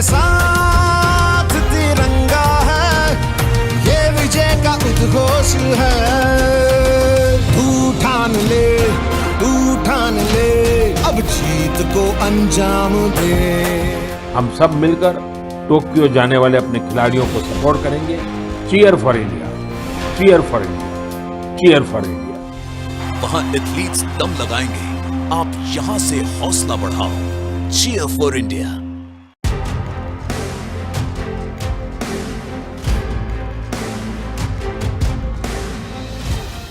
हमारे साथ तिरंगा है, ये विजय का उद्घोष है। तू ठान ले, अब जीत को अंजाम दे। हम सब मिलकर टोक्यो जाने वाले अपने खिलाड़ियों को सपोर्ट करेंगे। Cheer for India, cheer for India, cheer for India. वहां एथलीट्स दम लगाएंगे, आप यहां से हौसला बढ़ाओ। Cheer for India.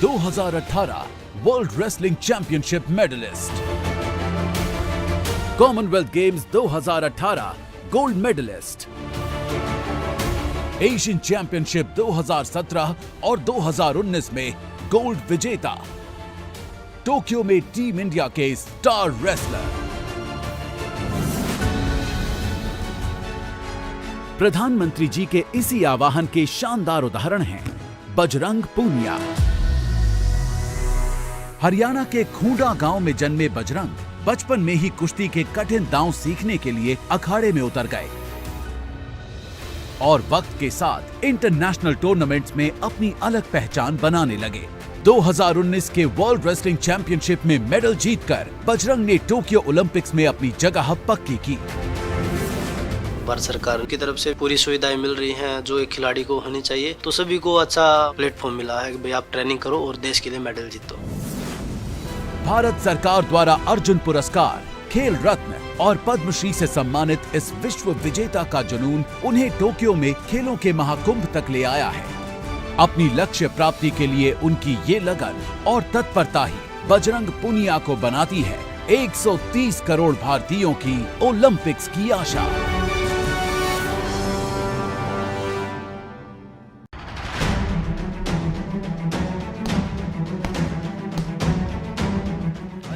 ...2018 world wrestling championship medallist, commonwealth games 2018 gold medallist, Asian championship 2017 और 2019 में गोल्ड विजेता, टोक्यो में टीम इंडिया के स्टार रेसलर। प्रधानमंत्री जी के इसी आह्वान के शानदार उदाहरण हैं बजरंग पूनिया। हरियाणा के खूंडा गांव में जन्मे बजरंग बचपन में ही कुश्ती के कठिन दांव सीखने के लिए अखाड़े में उतर गए और वक्त के साथ इंटरनेशनल टूर्नामेंट्स में अपनी अलग पहचान बनाने लगे। 2019 के वर्ल्ड रेसलिंग चैंपियनशिप में मेडल जीतकर बजरंग ने टोक्यो ओलंपिक्स में अपनी जगह पक्की की। भारत सरकार की तरफ से पूरी सुविधाएं मिल रही हैं जो एक खिलाड़ी को होनी चाहिए, तो सभी को अच्छा प्लेटफॉर्म मिला है कि भाई आप ट्रेनिंग करो और देश के लिए मेडल जीतो। भारत सरकार द्वारा अर्जुन पुरस्कार, खेल रत्न और पद्मश्री से सम्मानित इस विश्व विजेता का जुनून उन्हें टोक्यो में खेलों के महाकुंभ तक ले आया है। अपनी लक्ष्य प्राप्ति के लिए उनकी ये लगन और तत्परता ही बजरंग पूनिया को बनाती है 130 करोड़ भारतीयों की ओलंपिक्स की आशा।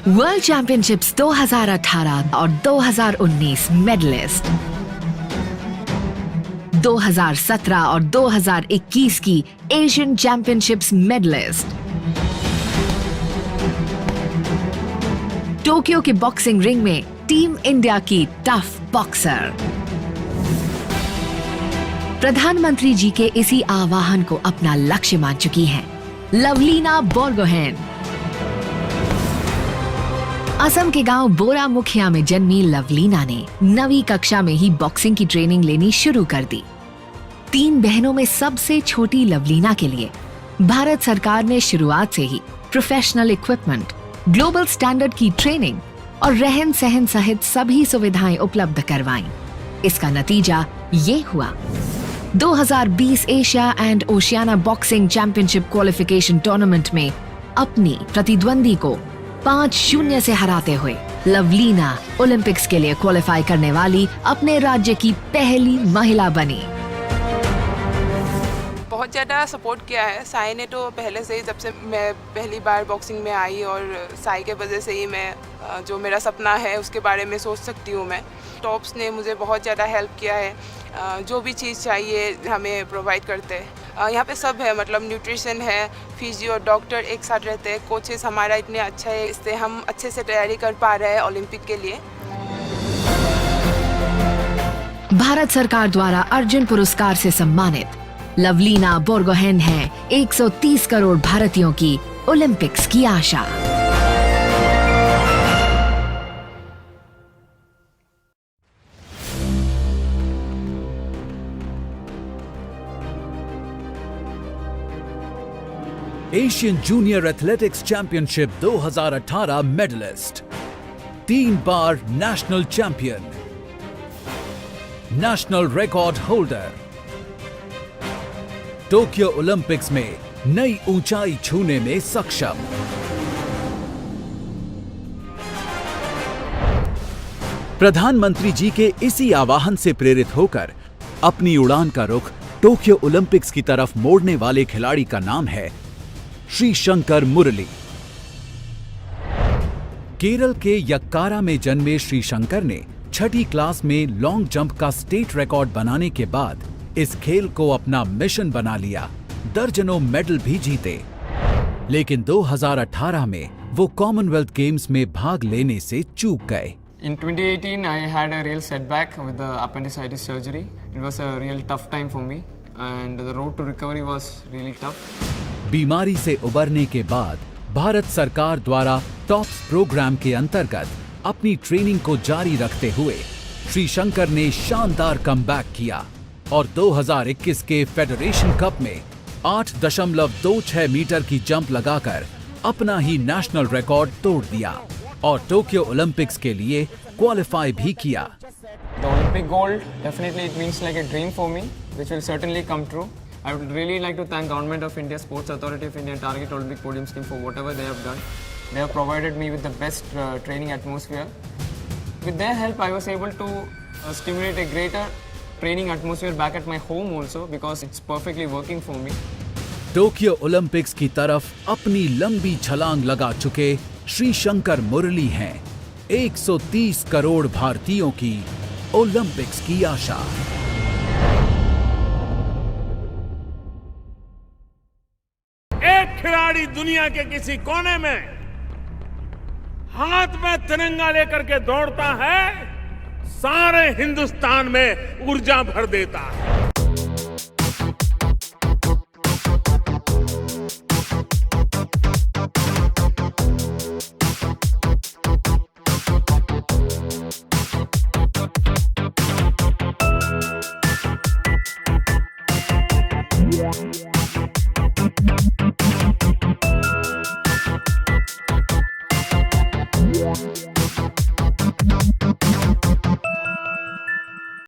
वर्ल्ड चैंपियनशिप्स 2018 और 2019 मेडलिस्ट, 2017 और 2021 की एशियन चैंपियनशिप्स मेडलिस्ट, टोक्यो के बॉक्सिंग रिंग में टीम इंडिया की टफ बॉक्सर। प्रधानमंत्री जी के इसी आह्वान को अपना लक्ष्य मान चुकी हैं लवलीना बोरगोहेन। असम के गांव बोरा मुखिया में जन्मी लवलीना ने 9वीं कक्षा में ही बॉक्सिंग की ट्रेनिंग लेनी शुरू कर दी। 3 बहनों में सबसे छोटी लवलीना के लिए भारत सरकार ने शुरुआत से ही प्रोफेशनल इक्विपमेंट, ग्लोबल स्टैंडर्ड की ट्रेनिंग और रहन सहन सहित सभी सुविधाएं उपलब्ध करवाईं। इसका नतीजा ये हुआ। 2020 Asia and Oceania boxing championship qualification tournament में अपनी प्रतिद्वंदी को 5-0 से हराते हुए लवलीना ओलंपिक्स के लिए क्वालिफाई करने वाली अपने राज्य की पहली महिला बनी। बहुत ज़्यादा सपोर्ट किया है साई ने, तो पहले से ही जब से मैं पहली बार बॉक्सिंग में आई, और साई के वजह से ही मैं जो मेरा सपना है उसके बारे में सोच सकती हूँ। मैं टॉप्स ने मुझे बहुत ज़्यादा हेल्प किया है, जो भी चीज़ चाहिए हमें प्रोवाइड करते हैं। यहाँ पे सब है, मतलब न्यूट्रिशन है, फिजियो, डॉक्टर एक साथ रहते हैं, कोचेस हमारा इतने अच्छा है, इससे हम अच्छे से तैयारी कर पा रहे हैं ओलंपिक के लिए। भारत सरकार द्वारा अर्जुन पुरस्कार से सम्मानित लवलीना बोरगोहेन है 130 करोड़ भारतीयों की ओलंपिक्स की आशा। Asian junior athletics championship 2018 medalist, 3 बार national champion, national record holder, Tokyo Olympics में नई ऊंचाई छूने में सक्षम। प्रधानमंत्री जी के इसी आह्वान से प्रेरित होकर अपनी उड़ान का रुख टोक्यो ओलंपिक्स की तरफ मोड़ने वाले खिलाड़ी का नाम है श्री शंकर मुरली। केरल के यक्कारा में जन्मे श्री शंकर ने 6ठी क्लास में लॉन्ग जंप का स्टेट रिकॉर्ड बनाने के बाद इस खेल को अपना मिशन बना लिया। दर्जनों मेडल भी जीते, लेकिन 2018 में वो कॉमनवेल्थ गेम्स में भाग लेने से चूक गए। In 2018, I had a real setback with the appendicitis surgery. It was a real tough time for me, and the road to recovery was really tough. बीमारी से उबरने के बाद भारत सरकार द्वारा टॉप्स प्रोग्राम के अंतर्गत अपनी ट्रेनिंग को जारी रखते हुए श्री शंकर ने शानदार कमबैक किया और 2021 के फेडरेशन कप में 8.26 मीटर की जंप लगाकर अपना ही नेशनल रिकॉर्ड तोड़ दिया और टोक्यो ओलंपिक्स के लिए क्वालिफाई भी किया। The Olympic gold, definitely it means like a dream for me, which will certainly come true. I would really like to thank Government of India, Sports Authority of India, Target Olympic Podium Scheme for whatever they have done. They have provided me with the best training atmosphere. With their help, I was able to stimulate a greater training atmosphere back at my home also, because it's perfectly working for me. Tokyo Olympics की तरफ अपनी लंबी छलांग लगा चुके श्री शंकर मुरली हैं 130 करोड़ भारतीयों की ओलंपिक्स की आशा। एक खिलाड़ी दुनिया के किसी कोने में हाथ में तिरंगा लेकर के दौड़ता है, सारे हिंदुस्तान में ऊर्जा भर देता है।